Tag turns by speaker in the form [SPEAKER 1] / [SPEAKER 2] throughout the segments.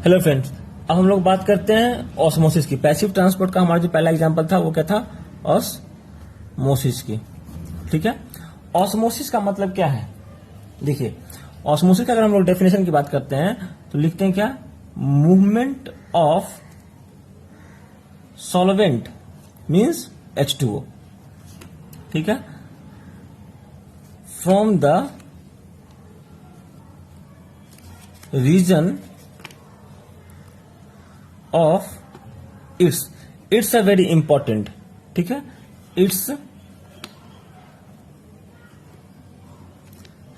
[SPEAKER 1] Hello friends, अब हम लोग बात करते हैं ऑस्मोसिस की। पैसिव ट्रांसपोर्ट का हमारा जो पहला एग्जांपल था वो क्या था? ऑस्मोसिस की। ठीक है, ऑस्मोसिस का मतलब क्या है? देखिए, ऑस्मोसिस का अगर हम लोग डेफिनेशन की बात करते हैं तो लिखते हैं क्या? Movement of solvent means H2O। ठीक है, from the region of its a very important. ठीक है, its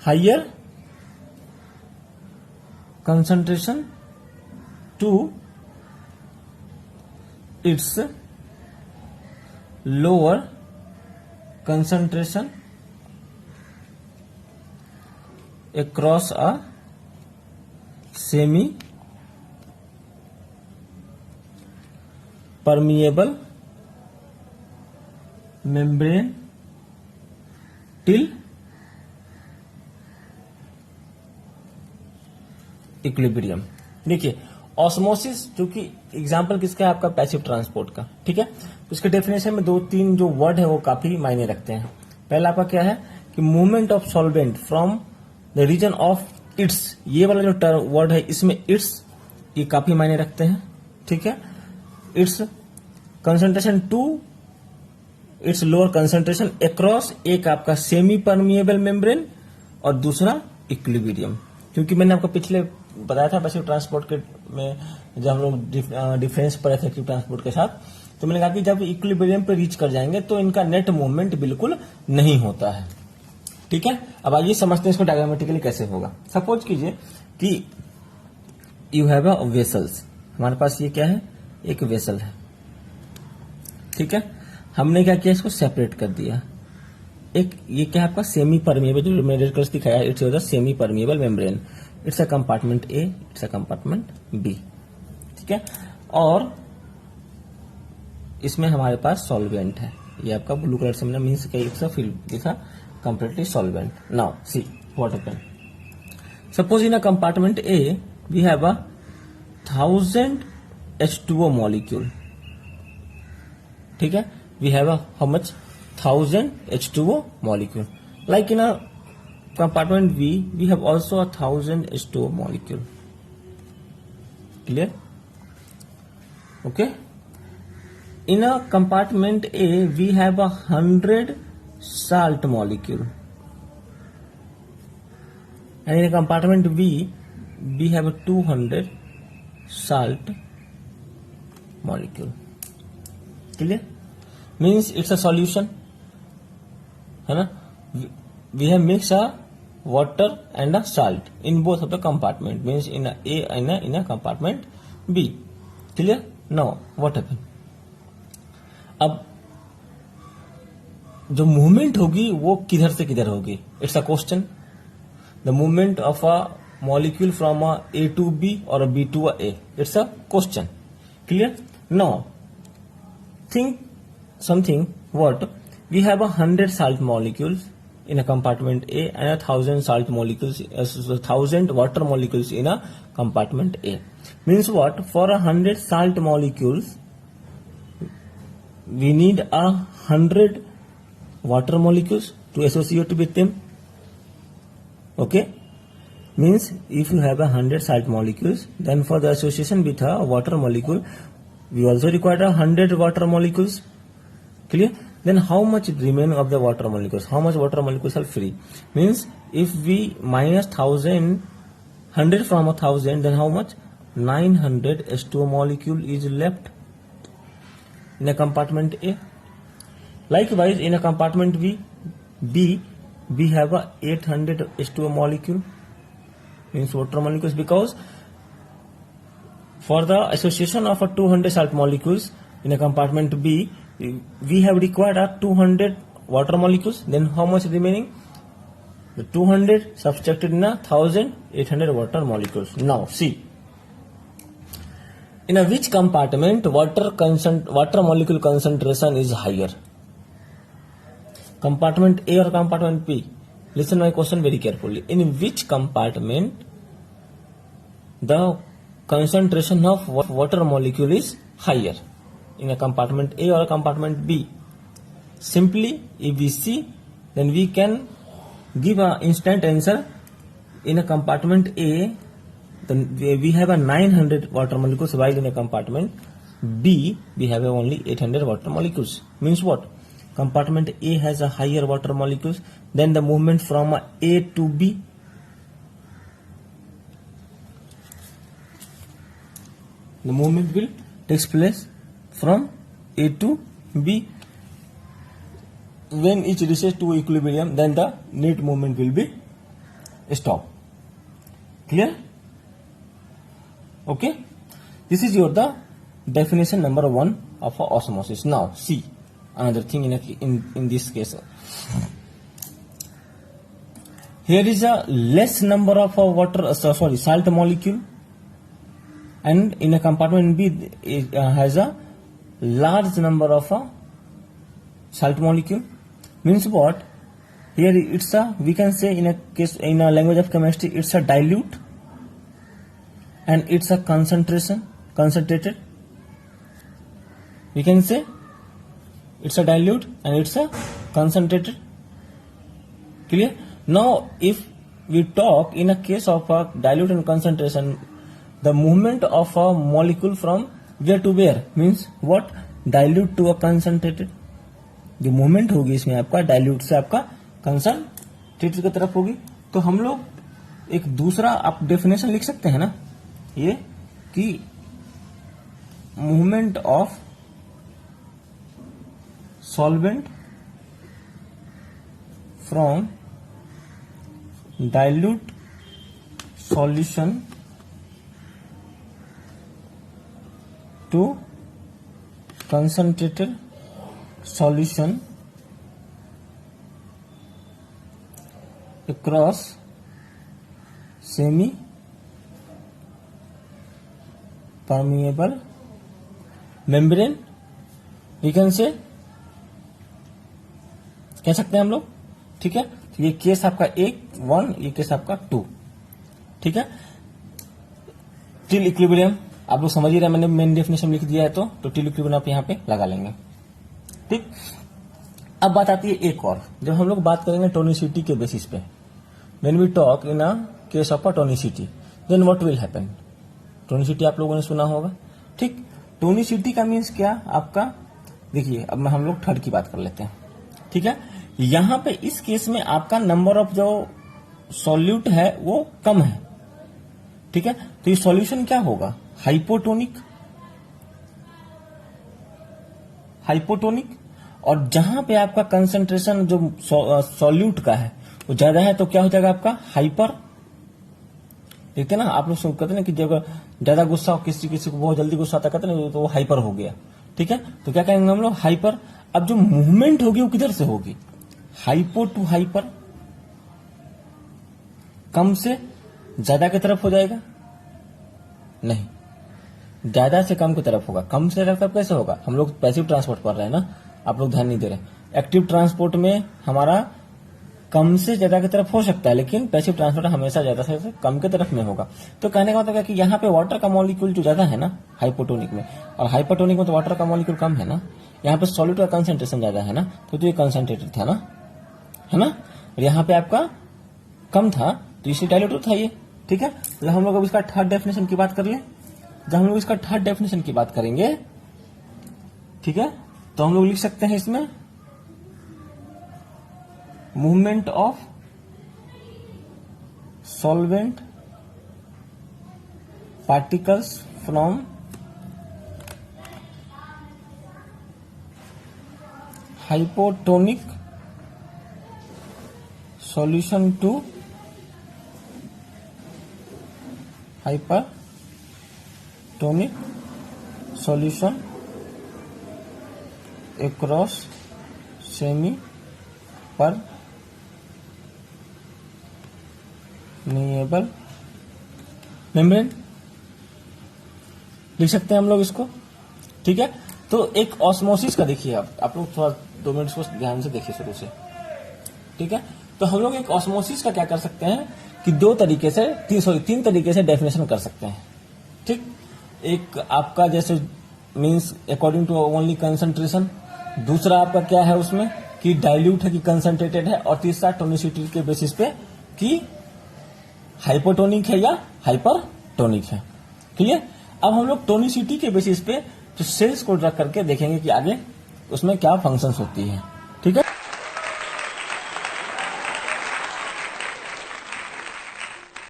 [SPEAKER 1] higher concentration to its lower concentration across a semi permeable membrane till equilibrium. देखिए, ऑस्मोसिस जो कि एग्जाम्पल किसका है? आपका पैसिव ट्रांसपोर्ट का। ठीक है, तो इसके डेफिनेशन में दो तीन जो वर्ड है वो काफी मायने रखते हैं। पहला आपका क्या है कि movement of solvent from the region of its, ये वाला जो वर्ड है इसमें इट्स ये काफी मायने रखते हैं। ठीक है, its concentration to its lower concentration across, एक आपका सेमी परमिएबल मेम्ब्रेन और दूसरा इक्विलिब्रियम। क्योंकि मैंने आपको पिछले बताया था पैसिव ट्रांसपोर्ट के में जब हम लोग डिफरेंस पर इफेक्टिव ट्रांसपोर्ट के साथ, तो मैंने कहा कि जब इक्विलिब्रियम पे रीच कर जाएंगे तो इनका नेट मूवमेंट बिल्कुल नहीं होता है। ठीक है, अब आइए समझते हैं इसको डायग्रामेटिकली कैसे होगा। सपोज कीजिए कि यू हैव अ वेसल्स, हमारे पास ये क्या है? एक वेसल है। ठीक है, हमने क्या किया? इसको सेपरेट कर दिया। एक ये क्या है आपका? सेमी परमिएबल, जो मैंने रेड कलर दिखाया, it's the semi permeable membrane. It's a compartment A, it's a compartment B. ठीक है, और इसमें हमारे पास सॉल्वेंट है। ये आपका ब्लू कलर से मैंने मीन्स क्या इट्स अ फिल दिखा completely solvent. Now see what happened. Suppose in a compartment A we have a 1000 H2O molecule. ठीक है, we have a how much? 1000 H2O molecule. Like in a compartment B we have also a 1000 H2O molecule. Clear? Okay. In a compartment A we have a 100 salt molecule, and in a compartment B we have a 200 salt molecule. Clear? Means it's a solution, है ना? We have mixed a water and a salt in both of the compartment. Means in a A and in a compartment B. Clear? Now what happened? अब जो movement होगी वो किधर से किधर होगी? It's a question. The movement of a molecule from a A to B और B to a A, it's a question. Clear? Now think something what we have 100 salt molecules in a compartment A and 1000 salt molecules, 1000 water molecules in a compartment A. Means what? For 100 salt molecules we need 100 water molecules to associate with them. Okay, means if you have 100 salt molecules, then for the association with a water molecule we also require 100 water molecules. Clear? Then how much remain of the water molecules? How much water molecules are free? Means if we minus 100 from 1000, then how much? 900 H2O molecule is left in a compartment A. Likewise, in a compartment B we have a 800 H2O molecule, means water molecules, because for the association of a 200 salt molecules in a compartment B we have required a 200 water molecules. Then how much remaining? The 200 subtracted in a 1000, 800 water molecules. Now see, in a which compartment water molecule concentration is higher? Compartment A or compartment B? Listen my question very carefully. In which compartment the concentration of water molecule is higher in a compartment A or a compartment B. Simply, if we see, then we can give an instant answer. In a compartment A, then we have a 900 water molecules, while in a compartment B, we have only 800 water molecules. Means what? Compartment A has a higher water molecules, then the movement from A to B, the movement will takes place from A to B. When it reaches to equilibrium, then the net movement will be stopped. Clear? Okay. This is your the definition number 1 of osmosis. Now see another thing in this case. Here is a less number of salt molecule, and in a compartment B it has a large number of salt molecule. Means what? Here it's a, we can say in a language of chemistry, it's a dilute and it's a concentrated. We can say it's a dilute and it's a concentrated. Clear? Now if we talk in a case of a dilute and concentration, the movement of a molecule from where to where, means what? Dilute to a concentrated. जो movement होगी इसमें आपका dilute से आपका concentrated की तरफ होगी. तो हम लोग एक दूसरा आप डेफिनेशन लिख सकते हैं ना, ये कि movement of solvent from dilute solution to concentrated solution across semi permeable membrane. We can say, कह सकते हैं हम लोग. ठीक है, तो ये केस आपका 1, ये केस आपका 2. ठीक है, टिल इक्विलिब्रियम आप लोग समझ ही रहे, मैंने मेन डेफिनेशन लिख दिया है, तो टिल इक्विलिब्रियम आप यहाँ पे लगा लेंगे. ठीक. अब बात आती है एक और, जब हम लोग बात करेंगे टोनिसिटी के बेसिस पे. When we talk in a case of a tonicity, then what will happen. Tonicity आप लोगों ने सुना होगा. ठीक. टोनिसिटी का मीन्स क्या आपका, देखिए अब हम लोग थर्ड की बात कर लेते हैं. ठीक है, यहां पे इस केस में आपका नंबर ऑफ जो सॉल्यूट है वो कम है. ठीक है, तो ये सॉल्यूशन क्या होगा? हाइपोटोनिक. और जहां पे आपका कंसंट्रेशन जो सॉल्यूट का है वो ज्यादा है, तो क्या हो जाएगा आपका? हाइपर. देखते ना आप लोग कहते ना कि जब ज्यादा गुस्सा हो, किसी को बहुत जल्दी गुस्सा आता, कहते ना तो वो हाइपर हो गया. ठीक है, तो क्या कहेंगे हम लोग? हाइपर. अब जो मूवमेंट होगी वो किधर से होगी? Hypo to hyper. कम से ज्यादा की तरफ हो जाएगा? नहीं, ज्यादा से कम की तरफ होगा. कम से ज्यादा तरफ कैसे होगा? हम लोग पैसिव ट्रांसपोर्ट कर रहे हैं ना, आप लोग ध्यान नहीं दे रहे. एक्टिव ट्रांसपोर्ट में हमारा कम से ज्यादा की तरफ हो सकता है, लेकिन पैसिव ट्रांसपोर्ट हमेशा ज्यादा से कम की तरफ में होगा. तो कहने का मतलब है कि यहाँ पे वाटर का मॉलिक्यूल जो ज्यादा है ना हाइपोटोनिक में, और हाइपोटोनिक में तो वाटर का मॉलिक्यूल कम है ना. यहाँ पे सॉल्यूट का कंसंट्रेशन ज्यादा है ना, तो ये कंसंट्रेटेड था ना, है ना. और यहाँ पे आपका कम था, तो इसलिए डाइल्यूटेड था ये. ठीक है, तो हम लोग अब इसका थर्ड डेफिनेशन की बात कर ले. जब हम लोग इसका थर्ड डेफिनेशन की बात करेंगे, ठीक है, तो हम लोग लिख सकते हैं इसमें movement of solvent particles from hypotonic solution to hypertonic solution across semi permeable membrane लिख सकते हैं हम लोग इसको. ठीक है, तो एक ऑस्मोसिस का देखिए, आप लोग थोड़ा 2 मिनट को ध्यान से देखिए शुरू से. ठीक है, तो हम लोग एक ऑस्मोसिस का क्या कर सकते हैं कि तीन तरीके से डेफिनेशन कर सकते हैं. ठीक। एक आपका जैसे means according to only concentration, दूसरा आपका क्या है उसमें कि डाइल्यूट है कि कंसंट्रेटेड है, और तीसरा टोनिसिटी के बेसिस पे कि हाइपोटोनिक है या हाइपरटोनिक है। क्लियर। अब हम लोग टोनिसिटी के बेसिस पे तो सेल्स को रख करके देखेंगे कि आगे उसमें क्या फंक्शंस होती है। ठीक है।